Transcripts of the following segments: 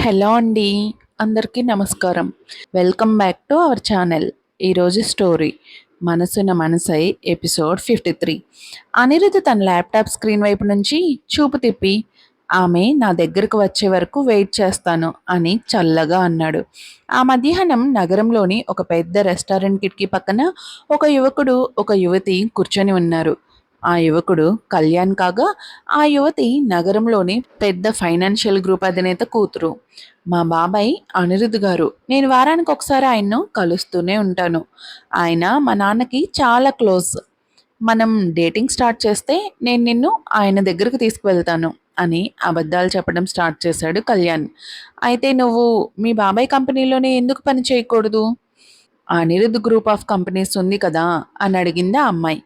Hello అండి, అందరికీ నమస్కారం. Welcome back to our channel. ఈరోజు స్టోరీ మనసున మనసై ఎపిసోడ్ 53. అనిరుద్ తన ల్యాప్టాప్ స్క్రీన్ వైపు నుంచి చూపు తిప్పి, ఆమె నా దగ్గరకు వచ్చే వరకు వెయిట్ చేస్తాను అని చల్లగా అన్నాడు. ఆ మధ్యాహ్నం నగరంలోని ఒక పెద్ద రెస్టారెంట్ కిటికీ పక్కన ఒక యువకుడు, ఒక యువతి కూర్చొని ఉన్నారు. ఆ యువకుడు కళ్యాణ్ కాగా, ఆ యువతి నగరంలోని పెద్ద ఫైనాన్షియల్ గ్రూప్ అధినేత కూతురు. మా బాబాయ్ అనిరుద్ గారు. నేను వారానికి ఒకసారి ఆయన్ను కలుస్తూనే ఉంటాను. ఆయన మా నాన్నకి చాలా క్లోజ్. మనం డేటింగ్ స్టార్ట్ చేస్తే నేను నిన్ను ఆయన దగ్గరకు తీసుకువెళ్తాను అని అబద్ధాలు చెప్పడం స్టార్ట్ చేశాడు కళ్యాణ్. అయితే నువ్వు మీ బాబాయ్ కంపెనీలోనే ఎందుకు పని చేయకూడదు? అనిరుద్ గ్రూప్ ఆఫ్ కంపెనీస్ ఉంది కదా అని అడిగింది ఆ అమ్మాయి.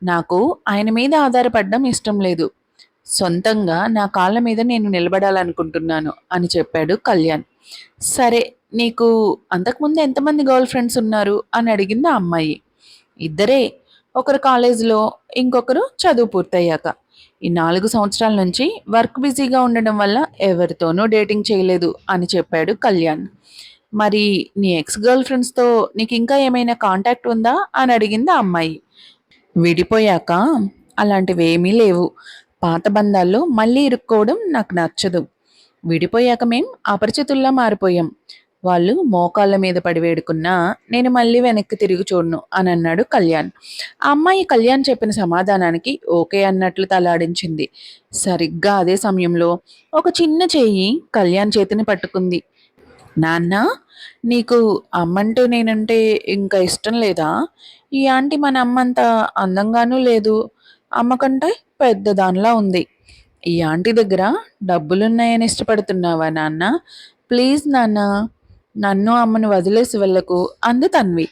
నాకు ఆయన మీద ఆధారపడడం ఇష్టం లేదు. సొంతంగా నా కాళ్ళ మీద నేను నిలబడాలనుకుంటున్నాను అని చెప్పాడు కళ్యాణ్. సరే, నీకు అంతకుముందు ఎంతమంది గర్ల్ ఫ్రెండ్స్ ఉన్నారు అని అడిగింది ఆ అమ్మాయి. ఇద్దరే. ఒకరు కాలేజీలో, ఇంకొకరు చదువు పూర్తయ్యాక. ఈ 4 సంవత్సరాల నుంచి వర్క్ బిజీగా ఉండడం వల్ల ఎవరితోనూ డేటింగ్ చేయలేదు అని చెప్పాడు కళ్యాణ్. మరి నీ ఎక్స్ గర్ల్ ఫ్రెండ్స్తో నీకు ఇంకా ఏమైనా కాంటాక్ట్ ఉందా అని అడిగింది ఆ అమ్మాయి. విడిపోయాక అలాంటివేమీ లేవు. పాత బంధాల్లో మళ్ళీ ఇరుక్కోవడం నాకు నచ్చదు. విడిపోయాక మేం అపరిచితుల్లా మారిపోయాం. వాళ్ళు మోకాళ్ళ మీద పడి వేడుకున్నా నేను మళ్ళీ వెనక్కి తిరిగి చూడను అని అన్నాడు కళ్యాణ్. ఆ అమ్మాయి కళ్యాణ్ చెప్పిన సమాధానానికి ఓకే అన్నట్లు తలాడించింది. సరిగ్గా అదే సమయంలో ఒక చిన్న చెయ్యి కళ్యాణ్ చేతిని పట్టుకుంది. నాన్న, నీకు అమ్మంటూ నేనంటే ఇంకా ఇష్టం లేదా? ఈ ఆంటీ మన అమ్మంత అందంగానూ లేదు, అమ్మకంటే పెద్దదానిలా ఉంది. ఈ ఆంటీ దగ్గర డబ్బులున్నాయని ఇష్టపడుతున్నావా నాన్న? ప్లీజ్ నాన్న, నన్ను అమ్మను వదిలేసి వెళ్ళకు అంది తన్వి.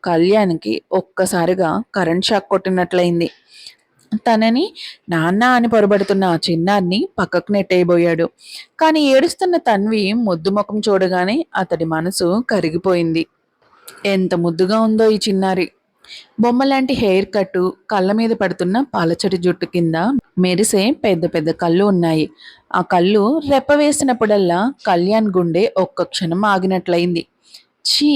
కళ్యాణ్కి ఒక్కసారిగా కరెంట్ షాక్ కొట్టినట్లయింది. తనని నాన్న అని పొరబడుతున్న ఆ చిన్నారిని పక్కకు నెట్టేయబోయాడు. కానీ ఏడుస్తున్న తన్వి ముద్దు ముఖం చూడగానే అతడి మనసు కరిగిపోయింది. ఎంత ముద్దుగా ఉందో ఈ చిన్నారి. బొమ్మలాంటి హెయిర్ కట్టు, కళ్ళ మీద పడుతున్న పాలచటి జుట్టు కింద మెరిసే పెద్ద పెద్ద కళ్ళు ఉన్నాయి. ఆ కళ్ళు రెప్ప వేసినప్పుడల్లా కళ్యాణ్ గుండె ఒక్క క్షణం ఆగినట్లయింది. ఛీ,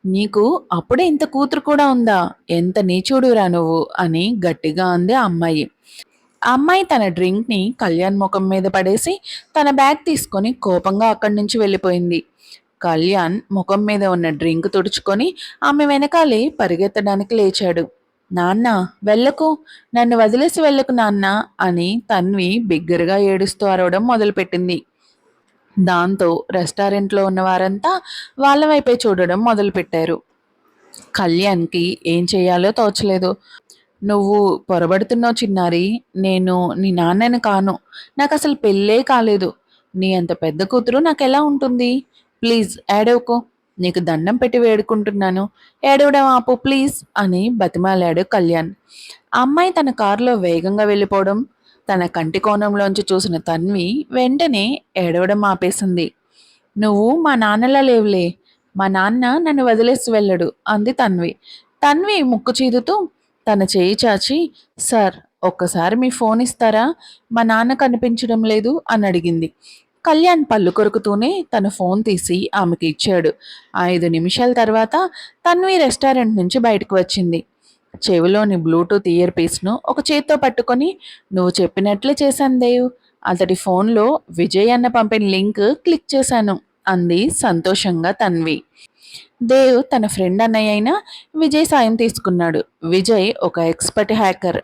నీకు అప్పుడే ఇంత కూతురు కూడా ఉందా? ఎంత నీచుడురా నువ్వు అని గట్టిగా అంది ఆ అమ్మాయి. ఆ అమ్మాయి తన డ్రింక్ని కళ్యాణ్ ముఖం మీద పడేసి తన బ్యాగ్ తీసుకొని కోపంగా అక్కడి నుంచి వెళ్ళిపోయింది. కళ్యాణ్ ముఖం మీద ఉన్న డ్రింక్ తుడుచుకొని ఆమె వెనకాలే పరిగెత్తడానికి లేచాడు. నాన్న, వెళ్ళకు, నన్ను వదిలేసి వెళ్ళకు నాన్న అని తన్వి బిగ్గరగా ఏడుస్తూ అరవడం మొదలుపెట్టింది. దాంతో రెస్టారెంట్లో ఉన్న వారంతా వాళ్ళ వైపే చూడడం మొదలుపెట్టారు. కళ్యాణ్కి ఏం చేయాలో తోచలేదు. నువ్వు పొరబడుతున్నావు చిన్నారి. నేను నీ నాన్నని కాను. నాకు అసలు పెళ్ళే కాలేదు. నీ అంత పెద్ద కూతురు నాకెలా ఉంటుంది? ప్లీజ్ ఏడవకు. నీకు దండం పెట్టి వేడుకుంటున్నాను. ఏడవడం ఆపు ప్లీజ్ అని బతిమాలాడు కళ్యాణ్. ఆ అమ్మాయి తన కారులో వేగంగా వెళ్ళిపోవడం తన కంటి కోణంలోంచి చూసిన తన్వి వెంటనే ఏడవడం ఆపేసింది. నువ్వు మా నాన్నలా లేవులే. మా నాన్న నన్ను వదిలేసి వెళ్ళడు అంది తన్వి. తన్వి ముక్కు చీదుతూ తన చేయి చాచి, సార్, ఒక్కసారి మీ ఫోన్ ఇస్తారా? మా నాన్న కనిపించడం లేదు అని అడిగింది. కళ్యాణ్ పళ్ళు కొరుకుతూనే తన ఫోన్ తీసి ఆమెకి ఇచ్చాడు. 5 నిమిషాల తర్వాత తన్వి రెస్టారెంట్ నుంచి బయటకు వచ్చింది. చెవిలోని బ్లూటూత్ ఇయర్ పీస్ను ఒక చేత్తో పట్టుకొని, నువ్వు చెప్పినట్లే చేశాను దేవ్. అతడి ఫోన్లో విజయ్ అన్న పంపిన లింక్ క్లిక్ చేశాను అంది సంతోషంగా తన్వి. దేవ్ తన ఫ్రెండ్ అన్నయ్య అయిన విజయ్ సాయం తీసుకున్నాడు. విజయ్ ఒక ఎక్స్పర్ట్ హ్యాకర్.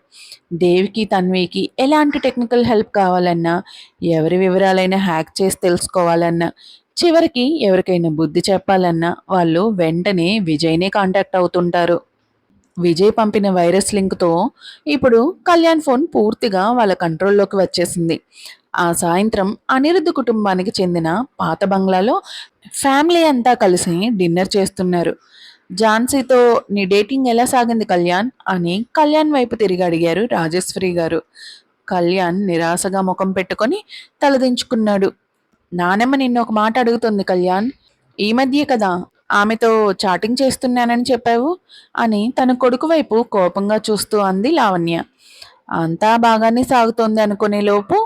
దేవ్కి తన్వికి ఎలాంటి టెక్నికల్ హెల్ప్ కావాలన్నా, ఎవరి వివరాలైనా హ్యాక్ చేసి తెలుసుకోవాలన్నా, చివరికి ఎవరికైనా బుద్ధి చెప్పాలన్నా వాళ్ళు వెంటనే విజయ్నే కాంటాక్ట్ అవుతుంటారు. విజయ్ పంపిన వైరస్ లింక్తో ఇప్పుడు కళ్యాణ్ ఫోన్ పూర్తిగా వాళ్ళ కంట్రోల్లోకి వచ్చేసింది. ఆ సాయంత్రం అనిరుద్ధ్ కుటుంబానికి చెందిన పాత బంగ్లాలో ఫ్యామిలీ అంతా కలిసి డిన్నర్ చేస్తున్నారు. ఝాన్సీతో నీ డేటింగ్ ఎలా సాగింది కళ్యాణ్ అని కళ్యాణ్ వైపు తిరిగి అడిగారు రాజేశ్వరి గారు. కళ్యాణ్ నిరాశగా ముఖం పెట్టుకొని తలదించుకున్నాడు. నానమ్మ నిన్ను ఒక మాట అడుగుతుంది కళ్యాణ్. ఈ మధ్యే కదా ఆమెతో చాటింగ్ చేస్తున్నానని చెప్పావు అని తన కొడుకు వైపు కోపంగా చూస్తూ అంది లావణ్య. అంతా బాగానే సాగుతోంది అనుకునే లోపు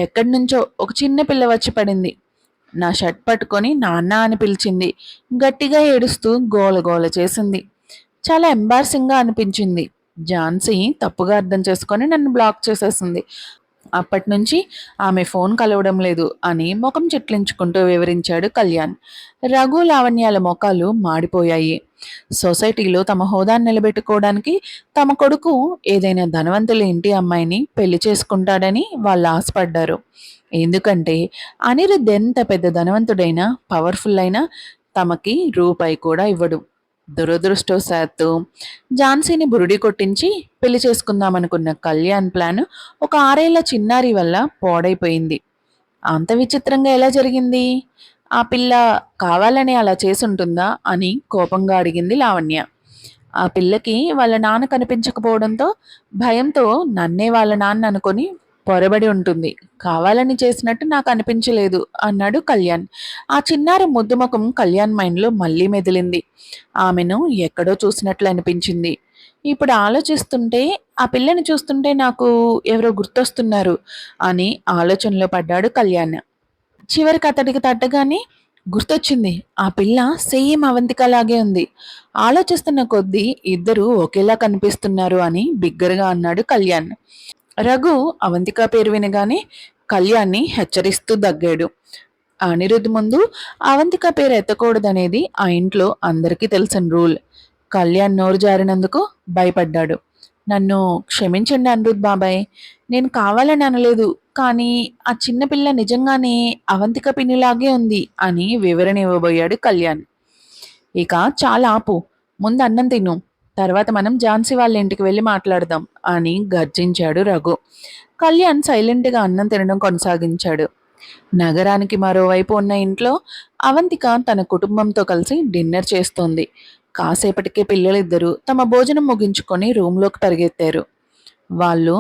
ఎక్కడి నుంచో ఒక చిన్న పిల్ల వచ్చి పడింది. నా షర్ట్ పట్టుకొని నాన్న అని పిలిచింది. గట్టిగా ఏడుస్తూ గోల గోల చేసింది. చాలా ఎంబారసింగ్‌గా అనిపించింది. ఝాన్సీ తప్పుగా అర్థం చేసుకొని నన్ను బ్లాక్ చేసేసింది. అప్పట్నుంచి ఆమె ఫోన్ కలవడం లేదు అని ముఖం చిట్లించుకుంటూ వివరించాడు కళ్యాణ్. రఘు, లావణ్యాల మొఖాలు మాడిపోయాయి. సొసైటీలో తమ హోదాను నిలబెట్టుకోవడానికి తమ కొడుకు ఏదైనా ధనవంతుల ఇంటి అమ్మాయిని పెళ్లి చేసుకుంటాడని వాళ్ళు ఆశపడ్డారు. ఎందుకంటే అనిరుద్ ఎంత పెద్ద ధనవంతుడైనా, పవర్ఫుల్ అయినా తమకి రూపాయి కూడా ఇవ్వడు. దురదృష్టవశాత్తు ఝాన్సీని బురిడి కొట్టించి పెళ్లి చేసుకుందామనుకున్న కళ్యాణ్ ప్లాన్ ఒక 6 ఏళ్ల చిన్నారి వల్ల పాడైపోయింది. అంత విచిత్రంగా ఎలా జరిగింది? ఆ పిల్ల కావాలని అలా చేసుంటుందా అని కోపంగా అడిగింది లావణ్య. ఆ పిల్లకి వాళ్ళ నాన్న కనిపించకపోవడంతో భయంతో నన్నే వాళ్ళ నాన్న అనుకొని పొరబడి ఉంటుంది. కావాలని చేసినట్టు నాకు అనిపించలేదు అన్నాడు కళ్యాణ్. ఆ చిన్నారి ముద్దు ముఖం కళ్యాణ్ మైండ్లో మళ్ళీ మెదిలింది. ఆమెను ఎక్కడో చూసినట్లు అనిపించింది. ఇప్పుడు ఆలోచిస్తుంటే ఆ పిల్లని చూస్తుంటే నాకు ఎవరో గుర్తొస్తున్నారు అని ఆలోచనలో పడ్డాడు కళ్యాణ్. చివరికి అతడికి తట్టగానే గుర్తొచ్చింది. ఆ పిల్ల సేమ్ అవంతికలాగే ఉంది. ఆలోచిస్తున్న కొద్దీ ఇద్దరు ఒకేలా కనిపిస్తున్నారు అని బిగ్గరగా అన్నాడు కళ్యాణ్. రఘు అవంతిక పేరు వినగానే కళ్యాణ్ని హెచ్చరిస్తూ దగ్గాడు. అనిరుద్ ముందు అవంతిక పేరు ఎత్తకూడదనేది ఆ ఇంట్లో అందరికీ తెలిసిన రూల్. కళ్యాణ్ నోరు జారినందుకు భయపడ్డాడు. నన్ను క్షమించండి అనిరుద్ బాబాయ్. నేను కావాలని అనలేదు. కానీ ఆ చిన్నపిల్ల నిజంగానే అవంతిక పిన్నిలాగే ఉంది అని వివరణ ఇవ్వబోయాడు కళ్యాణ్. ఇక చాలా ఆపు. ముందు అన్నం తిను. తర్వాత మనం ఝాన్సీ వాళ్ళ ఇంటికి వెళ్ళి మాట్లాడదాం అని గర్జించాడు రఘు. కళ్యాణ్ సైలెంట్గా అన్నం తినడం కొనసాగించాడు. నగరానికి మరోవైపు ఉన్న ఇంట్లో అవంతిక తన కుటుంబంతో కలిసి డిన్నర్ చేస్తోంది. కాసేపటికే పిల్లలిద్దరూ తమ భోజనం ముగించుకొని రూమ్లోకి పరిగెత్తారు. వాళ్ళు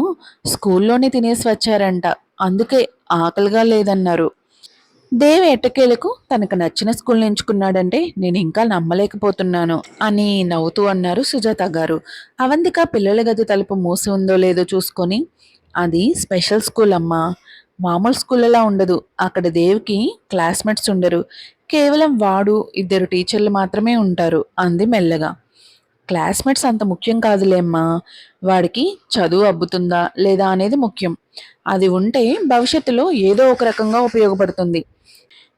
స్కూల్లోనే తినేసి వచ్చారంట. అందుకే ఆకలిగా లేదన్నారు. దేవ్ ఎట్టకేలకు తనకు నచ్చిన స్కూల్ని ఎంచుకున్నాడంటే నేను ఇంకా నమ్మలేకపోతున్నాను అని నవ్వుతూ అన్నారు సుజాత గారు. అవంతిక పిల్లల గది తలుపు మూసి ఉందో లేదో చూసుకొని, అది స్పెషల్ స్కూల్ అమ్మా, మామూలు స్కూల్లా ఉండదు. అక్కడ దేవ్కి క్లాస్మేట్స్ ఉండరు. కేవలం వాడు, 2 టీచర్లు మాత్రమే ఉంటారు అంది మెల్లగా. క్లాస్మేట్స్ అంత ముఖ్యం కాదులేమ్మా. వాడికి చదువు అబ్బుతుందా లేదా అనేది ముఖ్యం. అది ఉంటే భవిష్యత్తులో ఏదో ఒక రకంగా ఉపయోగపడుతుంది.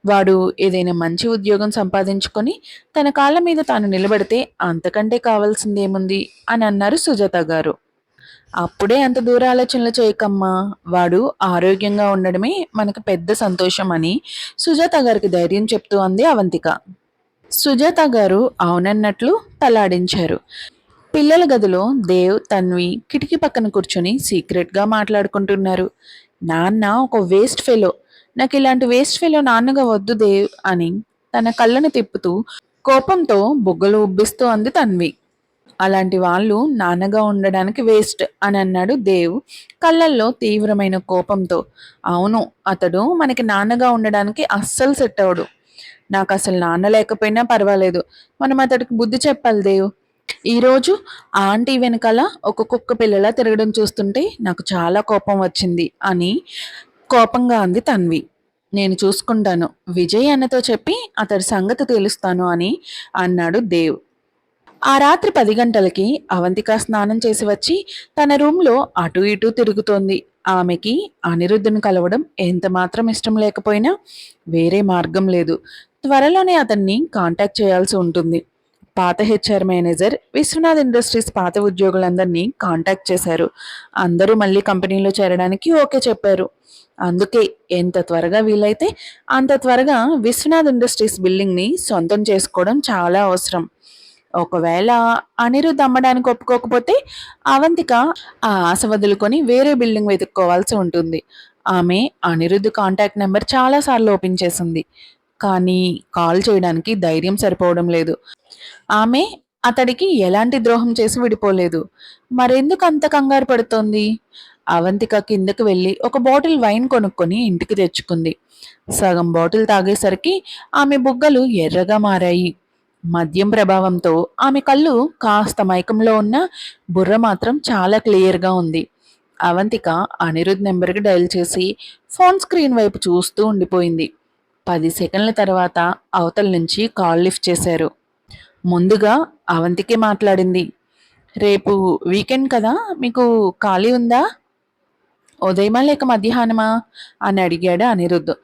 వాడు ఏదైనా మంచి ఉద్యోగం సంపాదించుకొని తన కాళ్ళ మీద తాను నిలబడితే అంతకంటే కావాల్సిందేముంది అని అన్నారు సుజాత గారు. అప్పుడే అంత దూర ఆలోచనలు చేయకమ్మా. వాడు ఆరోగ్యంగా ఉండడమే మనకు పెద్ద సంతోషం అని సుజాత గారికి ధైర్యం చెప్తూ అంది అవంతిక. సుజాత గారు అవునన్నట్లు తలాడించారు. పిల్లల గదిలో దేవ్, తన్వి కిటికీ పక్కన కూర్చొని సీక్రెట్గా మాట్లాడుకుంటున్నారు. నాన్న ఒక వేస్ట్ ఫెలో. నాకు ఇలాంటి వేస్ట్ ఫెలో నాన్నగా వద్దు దేవ్ అని తన కళ్ళను తిప్పుతూ కోపంతో బుగ్గలు ఉబ్బిస్తూ అంది తన్వి. అలాంటి వాళ్ళు నాన్నగా ఉండడానికి వేస్ట్ అని అన్నాడు దేవ్ కళ్ళల్లో తీవ్రమైన కోపంతో. అవును, అతడు మనకి నాన్నగా ఉండడానికి అస్సలు సెట్ అవడు. నాకు అసలు నాన్న లేకపోయినా పర్వాలేదు. మనం అతడికి బుద్ధి చెప్పాలి దేవ్. ఈరోజు ఆ ఆంటీ వెనకాల ఒక కుక్క పిల్లలా తిరగడం చూస్తుంటే నాకు చాలా కోపం వచ్చింది అని కోపంగా అంది తన్వి. నేను చూసుకుంటాను. విజయ్ అన్నతో చెప్పి అతడి సంగతి తేలుస్తాను అని అన్నాడు దేవ్. ఆ రాత్రి 10 గంటలకి అవంతిక స్నానం చేసి వచ్చి తన రూమ్లో అటూ ఇటూ తిరుగుతోంది. ఆమెకి అనిరుద్ధుని కలవడం ఎంత మాత్రం ఇష్టం లేకపోయినా వేరే మార్గం లేదు. త్వరలోనే అతన్ని కాంటాక్ట్ చేయాల్సి ఉంటుంది. పాత హెచ్ఆర్ మేనేజర్, విశ్వనాథ్ ఇండస్ట్రీస్ పాత ఉద్యోగులందరినీ కాంటాక్ట్ చేశారు. అందరూ మళ్ళీ కంపెనీలో చేరడానికి ఓకే చెప్పారు. అందుకే ఎంత త్వరగా వీలైతే అంత త్వరగా విశ్వనాథ్ ఇండస్ట్రీస్ బిల్డింగ్ని సొంతం చేసుకోవడం చాలా అవసరం. ఒకవేళ అనిరుద్ధ్ అమ్మడానికి ఒప్పుకోకపోతే అవంతిక ఆ ఆశ వదులుకొని వేరే బిల్డింగ్ వెతుక్కోవాల్సి ఉంటుంది. ఆమె అనిరుద్ధ్ కాంటాక్ట్ నెంబర్ చాలాసార్లు ఓపెన్ చేసింది. కానీ కాల్ చేయడానికి ధైర్యం సరిపోవడం లేదు. ఆమె అతడికి ఎలాంటి ద్రోహం చేసి విడిపోలేదు. మరెందుకు అంత కంగారు పడుతోంది? అవంతిక కిందకు వెళ్ళి ఒక బాటిల్ వైన్ కొనుక్కొని ఇంటికి తెచ్చుకుంది. సగం బాటిల్ తాగేసరికి ఆమె బుగ్గలు ఎర్రగా మారాయి. మద్యం ప్రభావంతో ఆమె కళ్ళు కాస్త మైకంలో ఉన్న బుర్ర మాత్రం చాలా క్లియర్గా ఉంది. అవంతిక అనిరుద్ నెంబర్కి డయల్ చేసి ఫోన్ స్క్రీన్ వైపు చూస్తూ ఉండిపోయింది. 10 సెకన్ల తర్వాత అవతల నుంచి కాల్ లిఫ్ట్ చేశారు. ముందుగా అవంతికే మాట్లాడింది. రేపు వీకెండ్ కదా, మీకు ఖాళీ ఉందా? ఉదయమా లేక మధ్యాహ్నమా అని అడిగాడు అనిరుద్ధ్.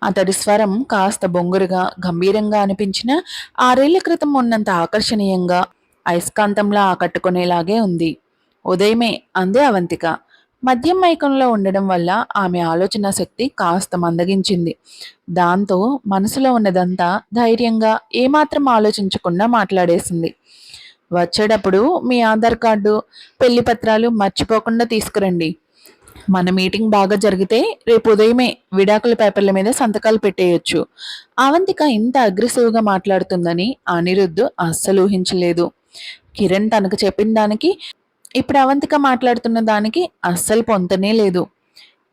అతడి స్వరం కాస్త బొంగురుగా గంభీరంగా అనిపించిన 6 ఏళ్ల క్రితం ఉన్నంత ఆకర్షణీయంగా అయస్కాంతంలా ఆకట్టుకునేలాగే ఉంది. ఉదయమే అందే అవంతిక. మద్యం మైకంలో ఉండడం వల్ల ఆమె ఆలోచన శక్తి కాస్త మందగించింది. దాంతో మనసులో ఉన్నదంతా ధైర్యంగా ఏమాత్రం ఆలోచించకుండా మాట్లాడేసింది. వచ్చేటప్పుడు మీ ఆధార్ కార్డు, పెళ్లి పత్రాలు మర్చిపోకుండా తీసుకురండి. మన మీటింగ్ బాగా జరిగితే రేపు ఉదయమే విడాకుల పేపర్ల మీద సంతకాలు పెట్టేయొచ్చు. అవంతిక ఇంత అగ్రెసివ్గా మాట్లాడుతుందని అనిరుద్ధ్ అస్సలు ఊహించలేదు. కిరణ్ తనకు చెప్పిన దానికి ఇప్పుడు అవంతిక మాట్లాడుతున్న దానికి అస్సలు పొంతనే లేదు.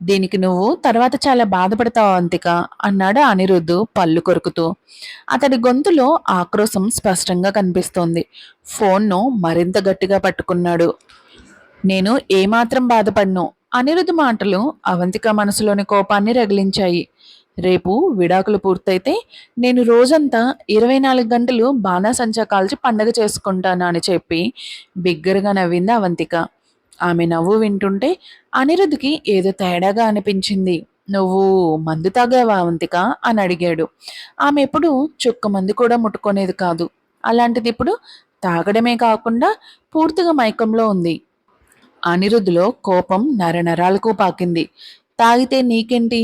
దీనికి నువ్వు తర్వాత చాలా బాధపడతావు అవంతిక అన్నాడు అనిరుద్ధ్ పళ్ళు కొరుకుతూ. అతడి గొంతులో ఆక్రోశం స్పష్టంగా కనిపిస్తోంది. ఫోన్ను మరింత గట్టిగా పట్టుకున్నాడు. నేను ఏమాత్రం బాధపడను. అనిరుద్ధ్ మాటలు అవంతిక మనసులోని కోపాన్ని రగిలించాయి. రేపు విడాకులు పూర్తయితే నేను రోజంతా 24 గంటలు బాణాసంచా కాల్చి పండగ చేసుకుంటాను అని చెప్పి బిగ్గరగా నవ్వింది అవంతిక. ఆమె నవ్వు వింటుంటే అనిరుద్ధ్కి ఏదో తేడాగా అనిపించింది. నువ్వు మందు తాగావా అవంతిక అని అడిగాడు. ఆమె ఎప్పుడు చుక్క మందు కూడా ముట్టుకునేది కాదు. అలాంటిది ఇప్పుడు తాగడమే కాకుండా పూర్తిగా మైకంలో ఉంది. అనిరుద్ధ్లో కోపం నరనరాలకు పాకింది. తాగితే నీకేంటి?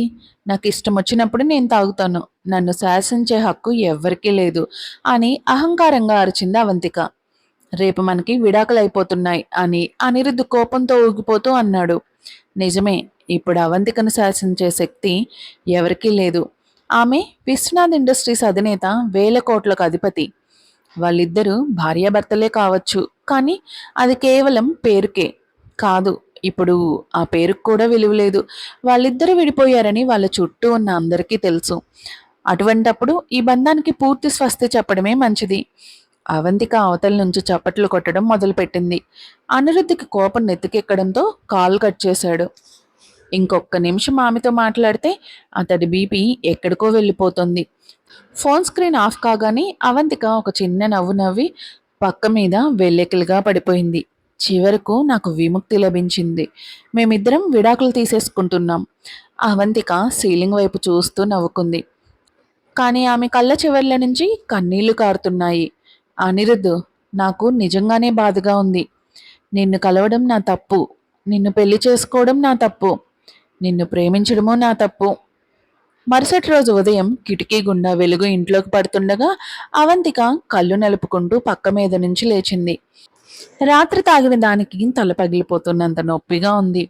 నాకు ఇష్టం వచ్చినప్పుడు నేను తాగుతాను. నన్ను శాసించే హక్కు ఎవ్వరికీ లేదు అని అహంకారంగా అరిచింది అవంతిక. రేపు మనకి విడాకులు అయిపోతున్నాయి అని అనిరుద్ధ్ కోపంతో ఊగిపోతూ అన్నాడు. నిజమే, ఇప్పుడు అవంతికను శాసించే శక్తి ఎవరికీ లేదు. ఆమె విశ్వనాథ్ ఇండస్ట్రీస్ అధినేత, 1000 కోట్లకు అధిపతి. వాళ్ళిద్దరూ భార్యాభర్తలే కావచ్చు, కానీ అది కేవలం పేరుకే కాదు. ఇప్పుడు ఆ పేరుకు కూడా విలువ లేదు. వాళ్ళిద్దరూ విడిపోయారని వాళ్ళ చుట్టూ ఉన్న అందరికీ తెలుసు. అటువంటప్పుడు ఈ బంధానికి పూర్తి స్వస్తి చెప్పడమే మంచిది. అవంతిక అవతల నుంచి చప్పట్లు కొట్టడం మొదలుపెట్టింది. అనిరుద్ధికి కోపం నెత్తికెక్కడంతో కాల్ కట్ చేశాడు. ఇంకొక నిమిషం ఆమెతో మాట్లాడితే అతడి బీపీ ఎక్కడికో వెళ్ళిపోతుంది. ఫోన్ స్క్రీన్ ఆఫ్ కాగానే అవంతిక ఒక చిన్న నవ్వు నవ్వి పక్క మీద వెల్లెకిలిగా పడిపోయింది. చివరకు నాకు విముక్తి లభించింది. మేమిద్దరం విడాకులు తీసేసుకుంటున్నాం. అవంతిక సీలింగ్ వైపు చూస్తూ నవ్వుకుంది. కానీ ఆమె కళ్ళ చివర్ల నుంచి కన్నీళ్లు కారుతున్నాయి. అనిరుద్ధ్, నాకు నిజంగానే బాధగా ఉంది. నిన్ను కలవడం నా తప్పు. నిన్ను పెళ్లి చేసుకోవడం నా తప్పు. నిన్ను ప్రేమించడమో నా తప్పు. మరుసటి రోజు ఉదయం కిటికీ గుండా వెలుగు ఇంట్లోకి పడుతుండగా అవంతిక కళ్ళు నలుపుకుంటూ పక్క మీద నుంచి లేచింది. రాత్రి తాగిన దానికి తల పగిలిపోతున్నంత నొప్పిగా ఉంది.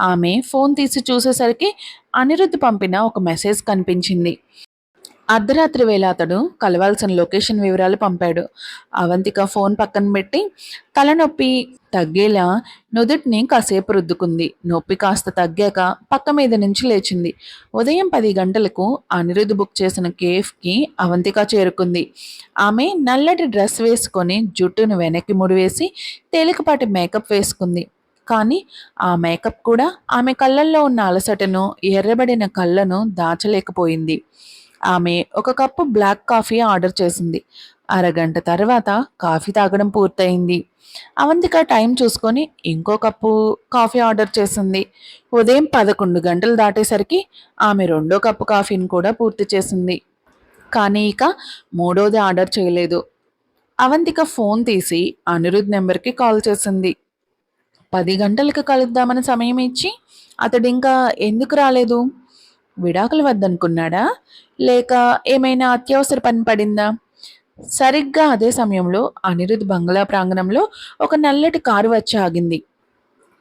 ఆమె ఫోన్ తీసి చూసేసరికి అనిరుద్ధ్ పంపిన ఒక మెసేజ్ కనిపించింది. అర్ధరాత్రి వేళ అతడు కలవాల్సిన లొకేషన్ వివరాలు పంపాడు. అవంతిక ఫోన్ పక్కన పెట్టి తలనొప్పి తగ్గేలా నుదుటిని కాసేపు రుద్దుకుంది. నొప్పి కాస్త తగ్గాక పక్క మీద నుంచి లేచింది. ఉదయం 10 గంటలకు అనిరుద్ధ్ బుక్ చేసిన కేఫ్కి అవంతిక చేరుకుంది. ఆమె నల్లటి డ్రెస్ వేసుకొని జుట్టును వెనక్కి ముడివేసి తేలికపాటి మేకప్ వేసుకుంది. కానీ ఆ మేకప్ కూడా ఆమె కళ్ళల్లో ఉన్న అలసటను, ఎర్రబడిన కళ్ళను దాచలేకపోయింది. ఆమె ఒక కప్పు బ్లాక్ కాఫీ ఆర్డర్ చేసింది. అరగంట తర్వాత కాఫీ తాగడం పూర్తయింది. అవంతిక టైం చూసుకొని ఇంకో కప్పు కాఫీ ఆర్డర్ చేసింది. ఉదయం 11 గంటలు దాటేసరికి ఆమె రెండో కప్పు కాఫీని కూడా పూర్తి చేసింది. కానీ ఇక మూడోది ఆర్డర్ చేయలేదు. అవంతిక ఫోన్ తీసి అనిరుద్ధ్ నెంబర్కి కాల్ చేసింది. 10 గంటలకు కలుద్దామని సమయం ఇచ్చి అతడు ఇంకా ఎందుకు రాలేదు? విడాకులు వద్దనుకున్నాడా? లేక ఏమైనా అత్యవసర పని పడిందా? సరిగ్గా అదే సమయంలో అనిరుద్ధ్ బంగ్లా ప్రాంగణంలో ఒక నల్లటి కారు వచ్చి ఆగింది.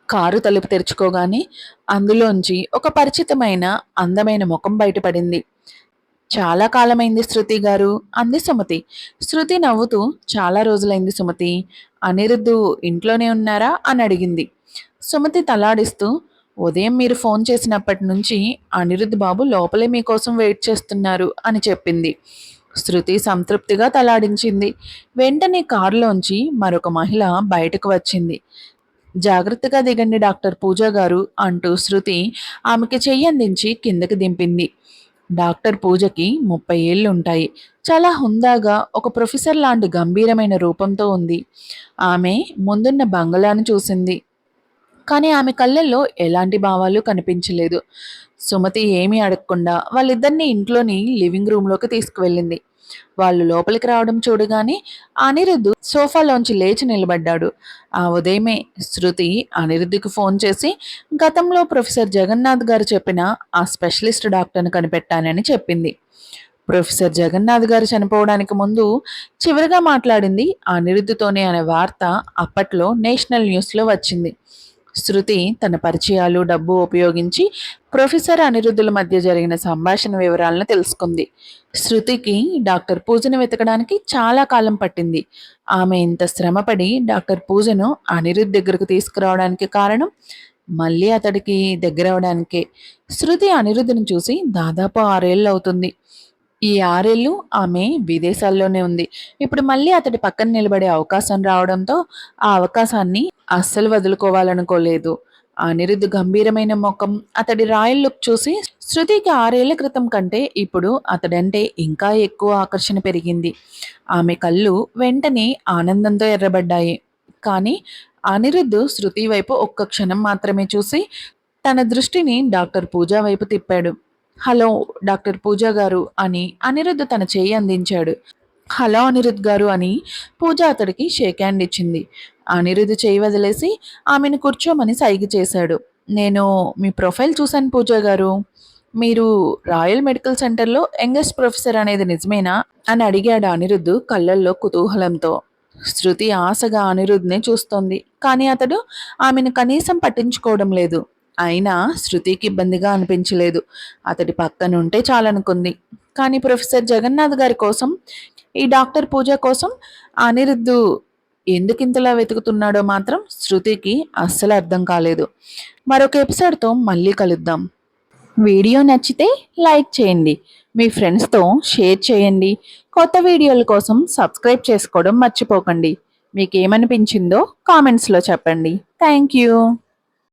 కారు తలుపు తెరుచుకోగానే అందులోంచి ఒక పరిచితమైన అందమైన ముఖం బయటపడింది. చాలా కాలమైంది శృతి గారు అంది సుమతి. శృతి నవ్వుతూ చాలా రోజులైంది సుమతి. అనిరుద్ధు ఇంట్లోనే ఉన్నారా అని అడిగింది. సుమతి తలాడిస్తూ ఉదయం మీరు ఫోన్ చేసినప్పటి నుంచి అనిరుద్ధ్ బాబు లోపలే మీకోసం వెయిట్ చేస్తున్నారు అని చెప్పింది. శృతి సంతృప్తిగా తలాడించింది. వెంటనే కారులోంచి మరొక మహిళ బయటకు వచ్చింది. జాగ్రత్తగా దిగండి డాక్టర్ పూజ గారు అంటూ శృతి ఆమెకి చెయ్యి అందించి కిందకి దింపింది. డాక్టర్ పూజకి 30 ఏళ్లుంటాయి. చాలా హుందాగా ఒక ప్రొఫెసర్ లాంటి గంభీరమైన రూపంతో ఉంది. ఆమె ముందున్న బంగళాను చూసింది. కానీ ఆమె కళ్ళల్లో ఎలాంటి భావాలు కనిపించలేదు. సుమతి ఏమీ అడగకుండా వాళ్ళిద్దరిని ఇంట్లోని లివింగ్ రూమ్‌లోకి తీసుకువెళ్ళింది. వాళ్ళు లోపలికి రావడం చూడగానే అనిరుద్ధ్ సోఫాలోంచి లేచి నిలబడ్డాడు. ఆ ఉదయమే శృతి అనిరుద్‌కి ఫోన్ చేసి గతంలో ప్రొఫెసర్ జగన్నాథ్ గారు చెప్పిన ఆ స్పెషలిస్ట్ డాక్టర్‌ని కనిపెట్టానని చెప్పింది. ప్రొఫెసర్ జగన్నాథ్ గారు చనిపోవడానికి ముందు చివరగా మాట్లాడింది అనిరుద్‌తోనే అనే వార్త అప్పట్లో నేషనల్ న్యూస్‌లో వచ్చింది. శృతి తన పరిచయాలు, డబ్బు ఉపయోగించి ప్రొఫెసర్ అనిరుద్ధుల మధ్య జరిగిన సంభాషణ వివరాలను తెలుసుకుంది. శృతికి డాక్టర్ పూజను వెతకడానికి చాలా కాలం పట్టింది. ఆమె ఇంత శ్రమపడి డాక్టర్ పూజను అనిరుద్ధ్ దగ్గరకు తీసుకురావడానికి కారణం మళ్ళీ అతడికి దగ్గరవడానికే. శృతి అనిరుద్ధ్‌ని చూసి దాదాపు 6 ఏళ్ళు అవుతుంది. ఈ 6 ఏళ్ళు ఆమె విదేశాల్లోనే ఉంది. ఇప్పుడు మళ్ళీ అతడి పక్కన నిలబడే అవకాశం రావడంతో ఆ అవకాశాన్ని అస్సలు వదులుకోవాలనుకోలేదు. అనిరుద్ధ్ గంభీరమైన ముఖం, అతడి రాయల్ లుక్ చూసి శృతికి 6 ఏళ్ల క్రితం కంటే ఇప్పుడు అతడంటే ఇంకా ఎక్కువ ఆకర్షణ పెరిగింది. ఆమె కళ్ళు వెంటనే ఆనందంతో ఎర్రబడ్డాయి. కానీ అనిరుద్ధ్ శృతి వైపు ఒక్క క్షణం మాత్రమే చూసి తన దృష్టిని డాక్టర్ పూజ వైపు తిప్పాడు. హలో డాక్టర్ పూజ గారు అని అనిరుద్ధ్ తన చేయి అందించాడు. హలో అనిరుద్ధ్ గారు అని పూజ అతడికి షేక్ హ్యాండ్ ఇచ్చింది. అనిరుద్ధ్ చేయి వదిలేసి ఆమెను కూర్చోమని సైగ చేశాడు. నేను మీ ప్రొఫైల్ చూశాను పూజ గారు. మీరు రాయల్ మెడికల్ సెంటర్లో యంగెస్ట్ ప్రొఫెసర్ అనేది నిజమేనా అని అడిగాడు అనిరుద్ధ్ కళ్ళల్లో కుతూహలంతో. శృతి ఆశగా అనిరుద్ధ్‌నే చూస్తోంది. కానీ అతడు ఆమెను కనీసం పట్టించుకోవడం లేదు. అయినా శృతికి ఇబ్బందిగా అనిపించలేదు. అతడి పక్కనుంటే చాలనుకుంది. కానీ ప్రొఫెసర్ జగన్నాథ్ గారి కోసం, ఈ డాక్టర్ పూజ కోసం అనిరుద్ధ్ ఎందుకింతలా వెతుకుతున్నాడో మాత్రం శృతికి అస్సలు అర్థం కాలేదు. మరొక ఎపిసోడ్‌తో మళ్ళీ కలుద్దాం. వీడియో నచ్చితే లైక్ చేయండి. మీ ఫ్రెండ్స్‌తో షేర్ చేయండి. కొత్త వీడియోల కోసం సబ్స్క్రైబ్ చేసుకోవడం మర్చిపోకండి. మీకేమనిపించిందో కామెంట్స్‌లో చెప్పండి. Thank you.